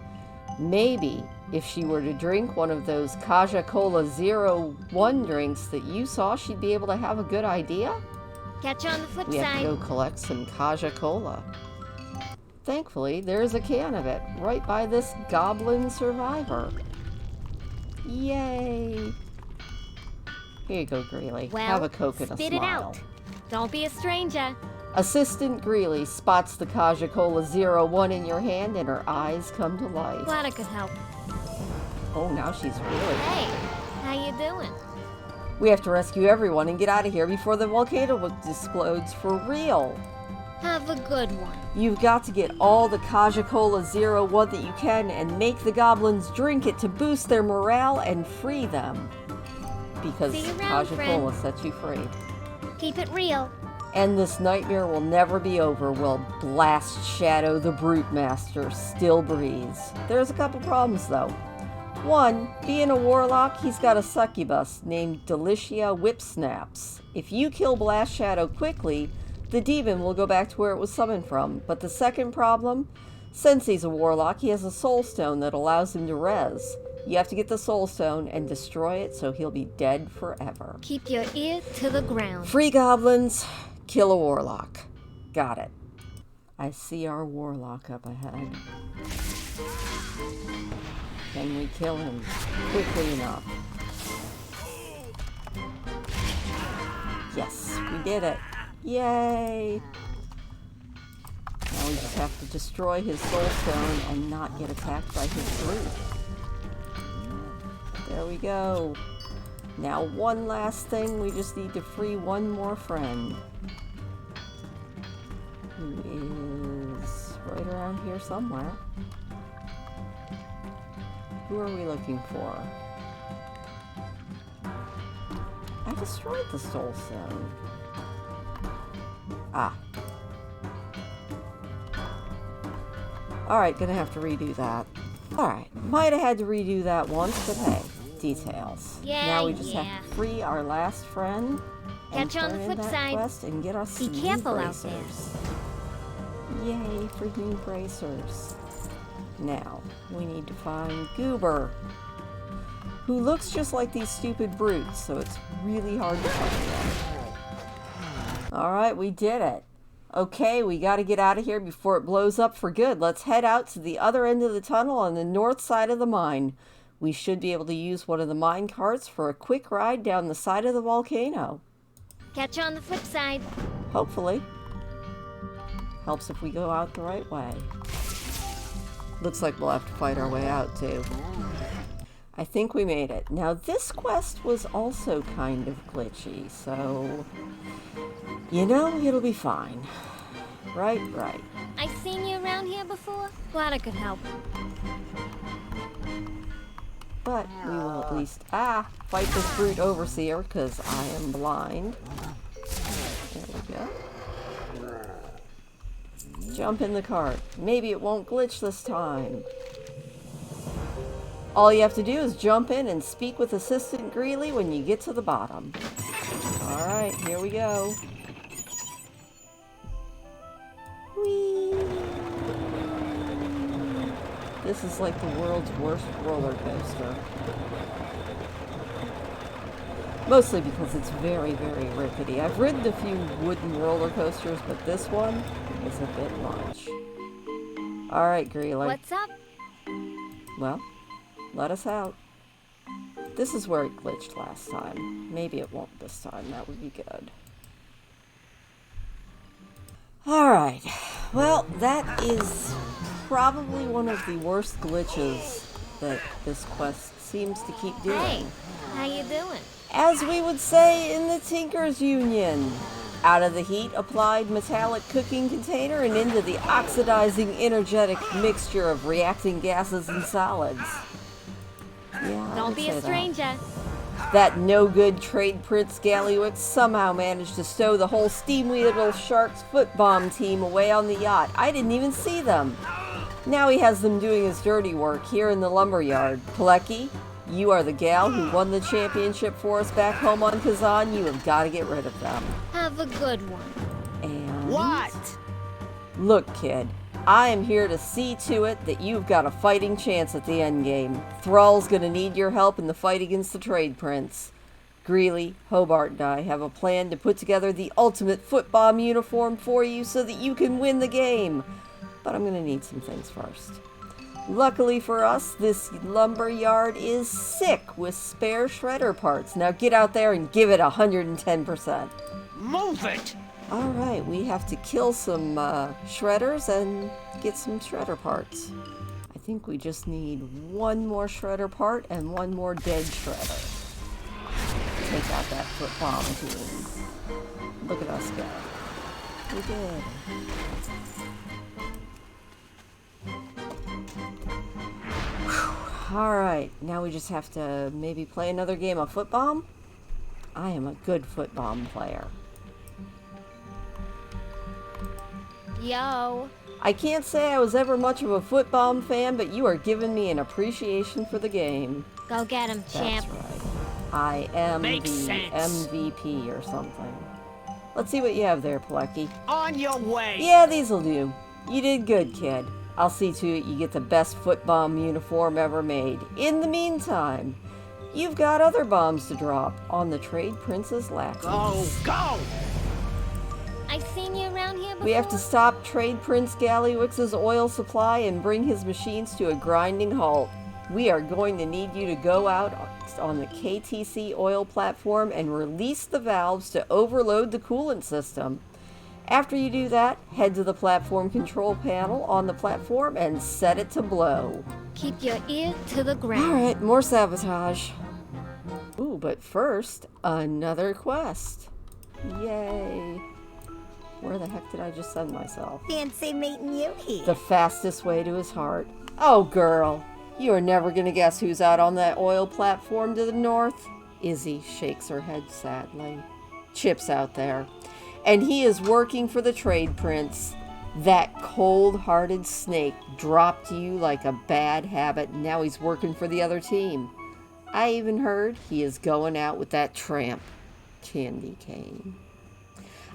Maybe if she were to drink one of those Kaja Cola 01 drinks that you saw, she'd be able to have a good idea? Catch you on the flip We have side. to go collect some Kaja Cola. Thankfully, there's a can of it right by this goblin survivor. Yay! Here you go, Greeley. Well, have a Coke and a spit smile. it out. Don't be a stranger. Assistant Greeley spots the Kaja Cola 01 in your hand and her eyes come to life. Glad I could help. Oh, now she's really... Hey, how you doing? We have to rescue everyone and get out of here before the volcano explodes for real. Have a good one. You've got to get all the Kaja Cola 01 that you can and make the goblins drink it to boost their morale and free them. Because See you around, Kaja friend. Cola sets you free. Keep it real. And this nightmare will never be over while Blast Shadow the Brute Master still breathes. There's a couple problems though. One, being a warlock, he's got a succubus named Delicia Whipsnaps. If you kill Blast Shadow quickly, the demon will go back to where it was summoned from. But the second problem, since he's a warlock, he has a soul stone that allows him to res. You have to get the soul stone and destroy it so he'll be dead forever. Keep your ear to the ground. Free goblins, kill a warlock. Got it. I see our warlock up ahead. Can we kill him quickly enough? Yes, we did it. Yay! Now we just have to destroy his soul stone and not get attacked by his brute. There we go. Now one last thing, we just need to free one more friend. is right around here somewhere. Who are we looking for? I destroyed the soul stone. Ah. Alright, gonna have to redo that. Alright, might have had to redo that once, but hey, details. Yeah, now we just yeah. have to free our last friend and Catch you on the turn in flip that side. quest and get us Be some new careful out bracers. Yay for new bracers. Now, we need to find Goober, who looks just like these stupid brutes, so it's really hard to find them. Alright, we did it. Okay, we gotta get out of here before it blows up for good. Let's head out to the other end of the tunnel on the north side of the mine. We should be able to use one of the mine carts for a quick ride down the side of the volcano. Catch you on the flip side. Hopefully. Helps if we go out the right way. Looks like we'll have to fight our way out, too. I think we made it. Now, this quest was also kind of glitchy, so... you know, it'll be fine. Right. I seen you around here before. Glad I could help. But we will at least, fight this brute overseer, because I am blind. There we go. Jump in the cart. Maybe it won't glitch this time. All you have to do is jump in and speak with Assistant Greeley when you get to the bottom. Alright, here we go. Whee! This is like the world's worst roller coaster. Mostly because it's very, very rickety. I've ridden a few wooden roller coasters, but this one is a bit much. Alright, Greeley. What's up? Well, let us out. This is where it glitched last time. Maybe it won't this time. That would be good. Alright. Well, that is probably one of the worst glitches that this quest seems to keep doing. Hey, how you doing? As we would say in the Tinkers Union, out of the heat applied metallic cooking container and into the oxidizing energetic mixture of reacting gases and solids. Yeah, Don't be a stranger. That no-good trade prince Gallywix somehow managed to stow the whole Steamweedle Shark's foot bomb team away on the yacht. I didn't even see them. Now he has them doing his dirty work here in the lumberyard. Plecky, you are the gal who won the championship for us back home on Kazan. You have got to get rid of them. Have a good one. And... What? look, kid. I am here to see to it that you've got a fighting chance at the endgame. Thrall's gonna need your help in the fight against the Trade Prince. Greeley, Hobart, and I have a plan to put together the ultimate foot bomb uniform for you so that you can win the game. But I'm gonna need some things first. Luckily for us, this lumber yard is sick with spare shredder parts. Now get out there and give it 110%. Move it! Alright, we have to kill some shredders and get some shredder parts. I think we just need one more shredder part and one more dead shredder. Take out that foot bomb team. Look at us go. We did. Alright, now we just have to maybe play another game of foot bomb? I am a good foot bomb player. Yo. I can't say I was ever much of a foot bomb fan, but you are giving me an appreciation for the game. Go get him, champ. That's right. I am Makes the sense. MVP or something. Let's see what you have there, Plecky. On your way! Yeah, these'll do. You did good, kid. I'll see to it you get the best foot bomb uniform ever made. In the meantime, you've got other bombs to drop on the Trade Prince's lackeys. Go! I seen you around here before. We have to stop Trade Prince Gallywix's oil supply and bring his machines to a grinding halt. We are going to need you to go out on the KTC oil platform and release the valves to overload the coolant system. After you do that, head to the platform control panel on the platform and set it to blow. Keep your ear to the ground. Alright, more sabotage. Ooh, but first, another quest. Yay. Where the heck did I just send myself? Fancy meeting you here. The fastest way to his heart. Oh, girl. You are never going to guess who's out on that oil platform to the north. Izzy shakes her head sadly. Chip's out there. And he is working for the trade prince. That cold-hearted snake dropped you like a bad habit, and now he's working for the other team. I even heard he is going out with that tramp, Candy Cane.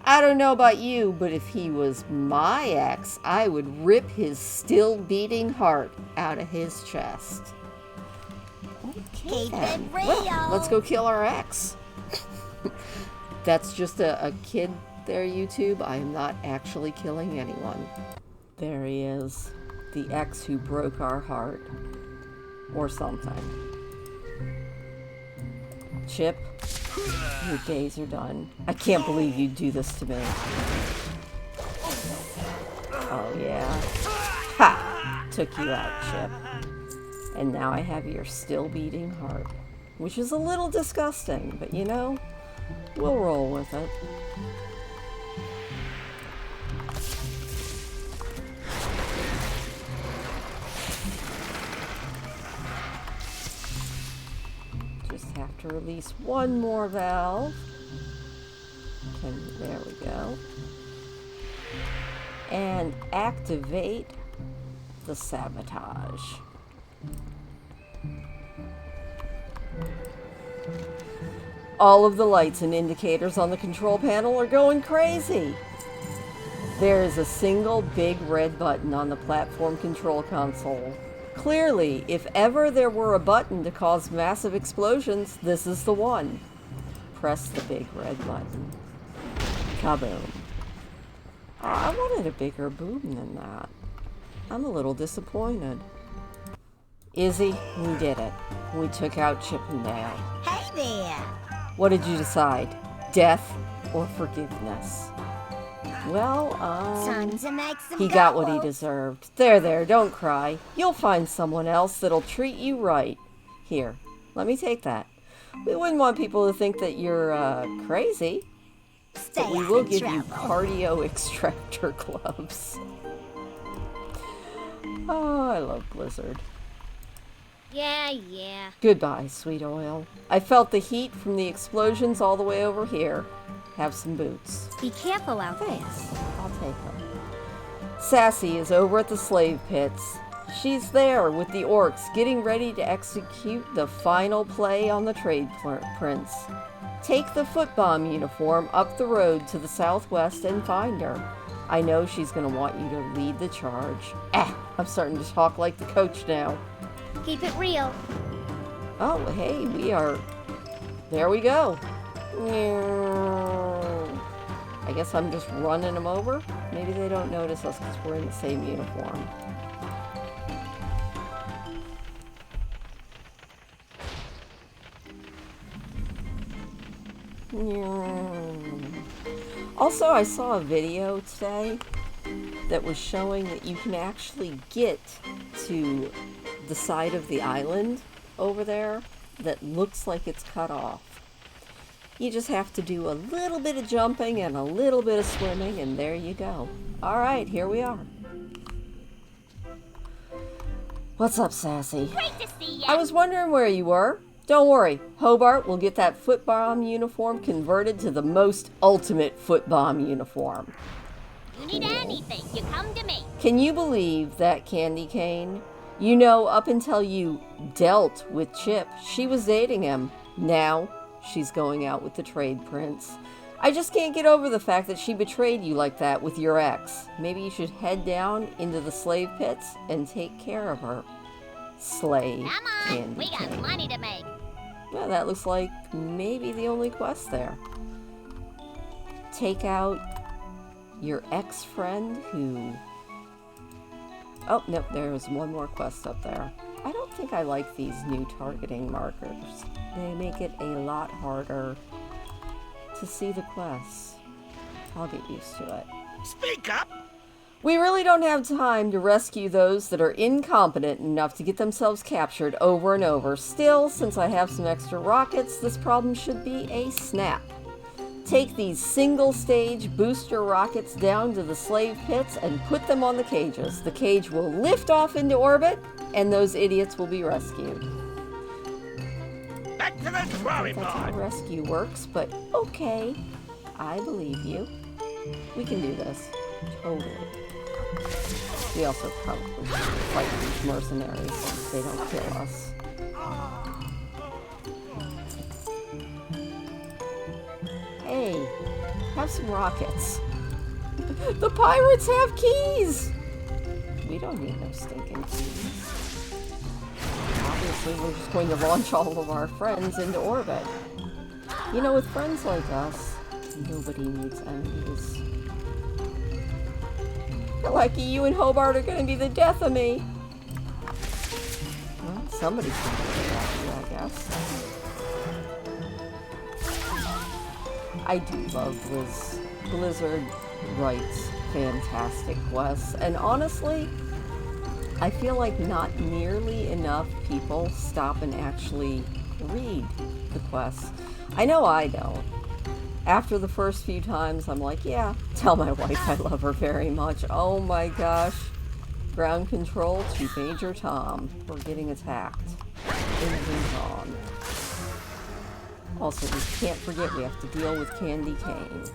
I don't know about you, but if he was my ex, I would rip his still-beating heart out of his chest. Okay, Keep then. it real. Well, let's go kill our ex. That's just a kid there, YouTube. I am not actually killing anyone. There he is. The ex who broke our heart. Or something. Chip, your days are done. I can't believe you'd do this to me. Oh, yeah. Ha! Took you out, Chip. And now I have your still beating heart. Which is a little disgusting, but you know, we'll roll with it. Just have to release one more valve. There we go. And activate the sabotage. All of the lights and indicators on the control panel are going crazy. There is a single big red button on the platform control console. Clearly, if ever there were a button to cause massive explosions, this is the one. Press the big red button. Kaboom. Oh, I wanted a bigger boom than that. I'm a little disappointed. Izzy, we did it. We took out Chippendale. Hey there. What did you decide? Death or forgiveness? Well, Time to make some he got what he gold. deserved. There, don't cry. You'll find someone else that'll treat you right. Here, let me take that. We wouldn't want people to think that you're, crazy. Stay But we out will of give you trouble. cardio extractor gloves. Oh, I love Blizzard. Yeah. Goodbye, sweet oil. I felt the heat from the explosions all the way over here. Have some boots. Be careful out there. Thanks. I'll take them. Sassy is over at the slave pits. She's there with the orcs getting ready to execute the final play on the trade prince. Take the foot bomb uniform up the road to the southwest and find her. I know she's going to want you to lead the charge. I'm starting to talk like the coach now. Keep it real. Oh, hey, we are... There we go. I guess I'm just running them over. Maybe they don't notice us because we're in the same uniform. Also, I saw a video today that was showing that you can actually get to the side of the island over there that looks like it's cut off. You just have to do a little bit of jumping and a little bit of swimming, and there you go. Alright, here we are. What's up, Sassy? Great to see ya. I was wondering where you were. Don't worry, Hobart will get that foot bomb uniform converted to the most ultimate foot bomb uniform. You need anything, you come to me. Can you believe that, Candy Cane? You know, up until you dealt with Chip, she was dating him. Now, she's going out with the trade prince. I just can't get over the fact that she betrayed you like that with your ex. Maybe you should head down into the slave pits and take care of her. Slave Come on, Candy we got Cane. money to make. Well, that looks like maybe the only quest there. Take out your ex-friend who... Oh, nope, there's one more quest up there. I don't think I like these new targeting markers. They make it a lot harder to see the quests. I'll get used to it. Speak up! We really don't have time to rescue those that are incompetent enough to get themselves captured over and over. Still, since I have some extra rockets, this problem should be a snap. take these single-stage booster rockets down to the slave pits and put them on the cages. The cage will lift off into orbit, and those idiots will be rescued. Back to the drawing That's how board. rescue works, but okay. I believe you. We can do this. Totally. We also probably should fight these mercenaries so they don't kill us. Hey, have some rockets. The pirates have keys! We don't need no stinking keys. Obviously, we're just going to launch all of our friends into orbit. You know, with friends like us, nobody needs enemies. Lucky you and Hobart are going to be the death of me. Well, somebody's going to be happy, I guess. I do love Blizzard writes fantastic quests, and honestly, I feel like not nearly enough people stop and actually read the quests. I know I don't. After the first few times, I'm like, yeah, tell my wife I love her very much. Oh my gosh. Ground control to Major Tom. We're getting attacked. Engines on. Also, we can't forget we have to deal with Candy Cane,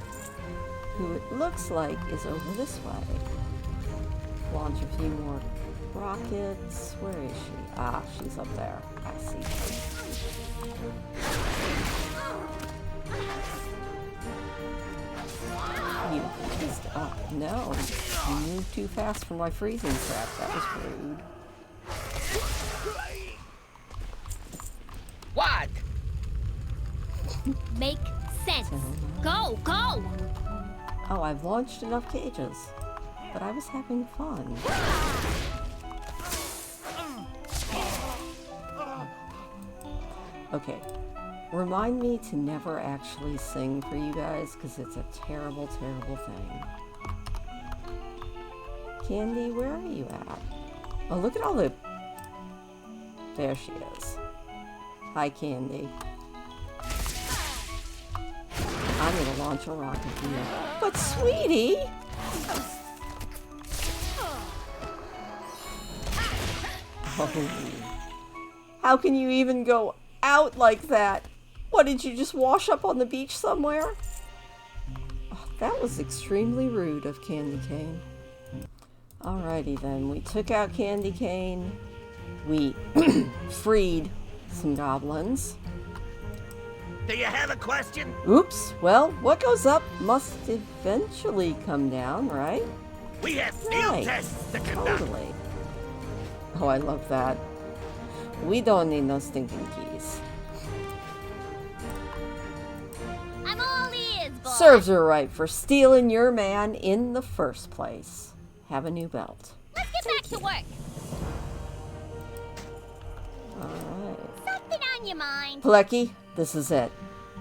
who it looks like is over this way. Launch a few more rockets. Where is she? Ah, she's up there. I see her. You just, oh, no. You moved too fast for my freezing trap. That was rude. What? Make sense. Go, go! Oh, I've launched enough cages. But I was having fun. Okay. Remind me to never actually sing for you guys, because it's a terrible, terrible thing. Candy, where are you at? Oh, look at all the... There she is. Hi, Candy. I'm gonna launch a rocket for you. But, sweetie! Oh. How can you even go out like that? What, did you just wash up on the beach somewhere? Oh, that was extremely rude of Candy Cane. Alrighty then, we took out Candy Cane. We freed some goblins. Do you have a question? Oops, well, what goes up must eventually come down, right? We have field Right. tests to conduct. Totally. Oh, I love that. We don't need no stinking keys. I'm all ears, boy. Serves her right for stealing your man in the first place. Have a new belt. Let's get back to work. Alright. Something on your mind. Plecky, this is it.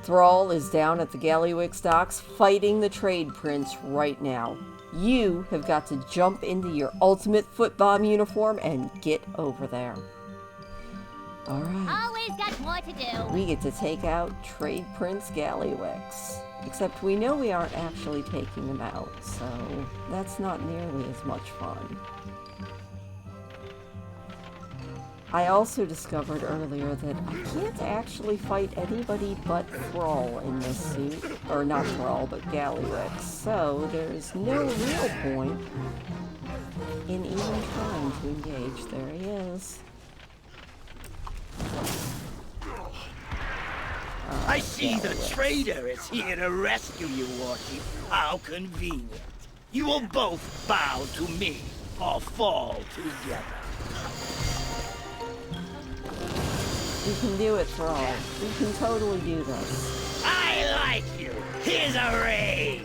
Thrall is down at the Gallywix docks fighting the trade prince right now. You have got to jump into your ultimate foot bomb uniform and get over there. Alright. Always got more to do. We get to take out Trade Prince Gallywix. Except we know we aren't actually taking him out, so that's not nearly as much fun. I also discovered earlier that I can't actually fight anybody but Thrall in this suit. Or not Thrall, but Gallywix. So there's no real point in even trying to engage. There he is. I see the traitor is here to rescue you, Warchief. How convenient. You will both bow to me or fall together. We can do it, Thrall. We can totally do this. I like you. Here's a raise.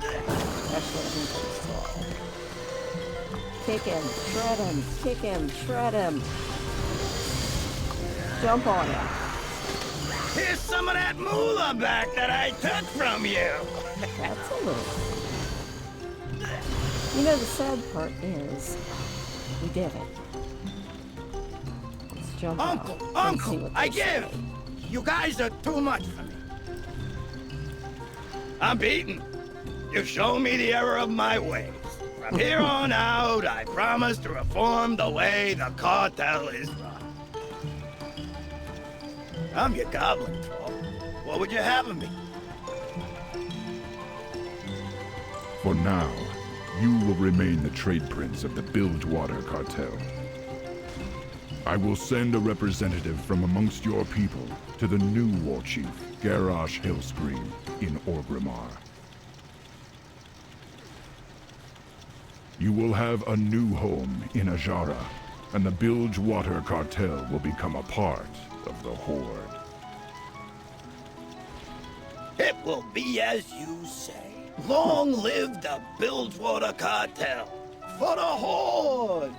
Actually, I think it's Thrall. Kick him, shred him, kick him, shred him. Jump on him. Here's some of that moolah back that I took from you. That's a little... You know, the sad part is, we did it. Let's jump Uncle, out and see Uncle, what I they give. say. You guys are too much for me. I'm beaten. You've shown me the error of my ways. From here on out, I promise to reform the way the cartel is run. I'm your goblin, Troll. What would you have of me? For now, you will remain the trade prince of the Bilgewater cartel. I will send a representative from amongst your people to the new war chief, Garrosh Hillscream, in Orgrimmar. You will have a new home in Ajara, and the Bilgewater cartel will become a part of the Horde. It will be as you say. Long live the Bilgewater cartel. For the Horde!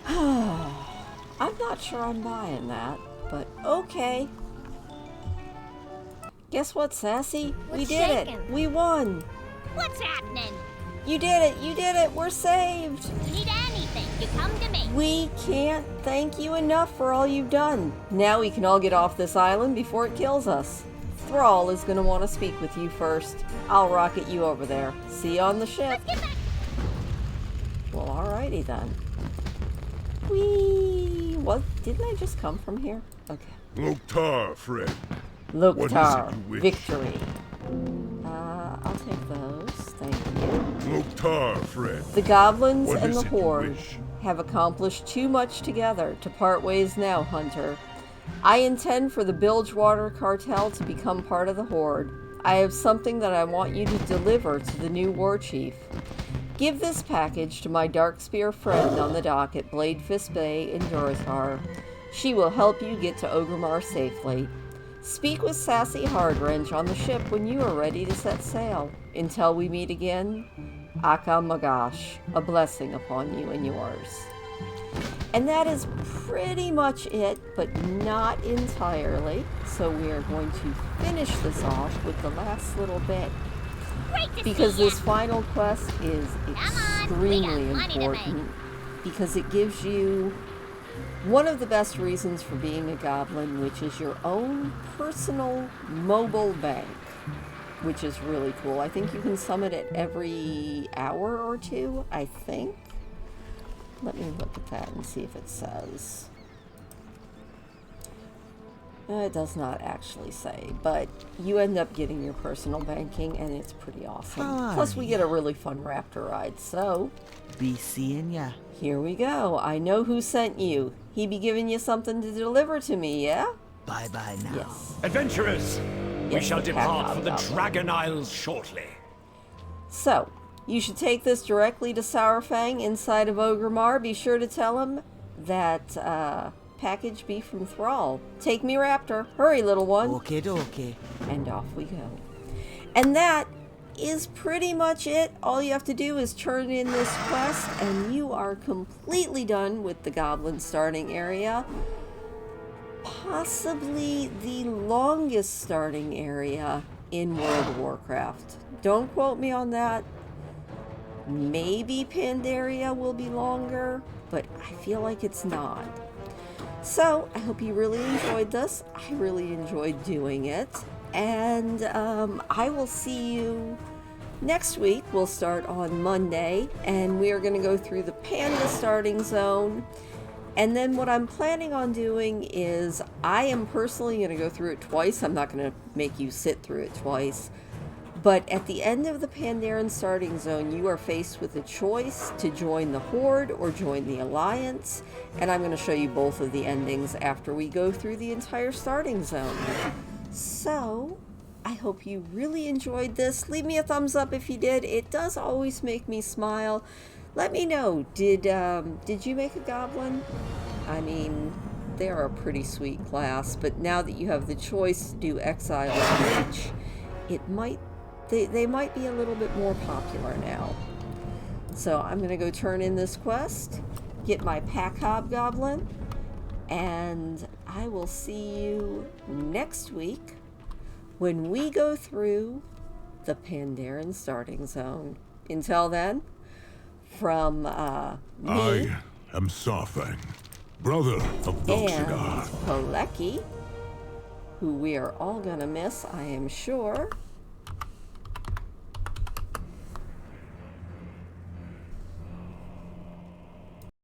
I'm not sure I'm buying that, but okay. Guess what, Sassy? We What's did shaking? it! We won! What's happening? You did it! You did it! We're saved! You need anything, you come to me. We can't thank you enough for all you've done. Now we can all get off this island before it kills us. Thrall is going to want to speak with you first. I'll rocket you over there. See you on the ship. Get back. Well, alrighty then. Whee! What? Didn't I just come from here? Okay. Loktar, friend. Loktar, you wish? victory. I'll take those. Thank you. Loktar, friend. The goblins What and is the it you horde wish? have accomplished too much together to part ways now, Hunter. I intend for the Bilgewater cartel to become part of the horde. I have something that I want you to deliver to the new war chief. Give this package to my Darkspear friend on the dock at Bladefist Bay in Durotar. She will help you get to Orgrimmar safely. Speak with Sassy Hardwrench on the ship when you are ready to set sail. Until we meet again, Aka Magash, a blessing upon you and yours. And that is pretty much it, but not entirely. So we are going to finish this off with the last little bit. Great to Because see ya. this final quest is on, we extremely got money to make. important. Because it gives you one of the best reasons for being a goblin, which is your own personal mobile bank. Which is really cool. I think you can summon it every hour or two, I think. Let me look at that and see if it says. It does not actually say, but you end up getting your personal banking, and it's pretty awesome. Hi. Plus, we get a really fun raptor ride, so Be seeing ya. here we go. I know who sent you. He be giving you something to deliver to me, yeah? Bye-bye now. Yes. Adventurers, we Yes, shall the depart cat for the hobgoblin. Dragon Isles shortly. So, you should take this directly to Sourfang inside of Orgrimmar. Be sure to tell him that package be from Thrall. Take me, Raptor. Hurry, little one. Okay, dokie. And off we go. And that is pretty much it. All you have to do is turn in this quest, and you are completely done with the Goblin starting area. Possibly the longest starting area in World of Warcraft. Don't quote me on that. Maybe Pandaria will be longer, but I feel like it's not. So, I hope you really enjoyed this. I really enjoyed doing it. And I will see you next week. We'll start on Monday, and we are going to go through the Panda starting zone. And then what I'm planning on doing is I am personally going to go through it twice. I'm not going to make you sit through it twice. But at the end of the Pandaren starting zone, you are faced with a choice to join the Horde or join the Alliance. And I'm going to show you both of the endings after we go through the entire starting zone. So, I hope you really enjoyed this. Leave me a thumbs up if you did. It does always make me smile. Let me know, did you make a goblin? I mean, they're a pretty sweet class, but now that you have the choice to do Exile or Reach, it might they might be a little bit more popular now. So I'm gonna go turn in this quest, get my pack hobgoblin, and I will see you next week when we go through the Pandaren starting zone. Until then, from me, I am Sarfang. Brother of and Polecki, who we are all gonna miss, I am sure.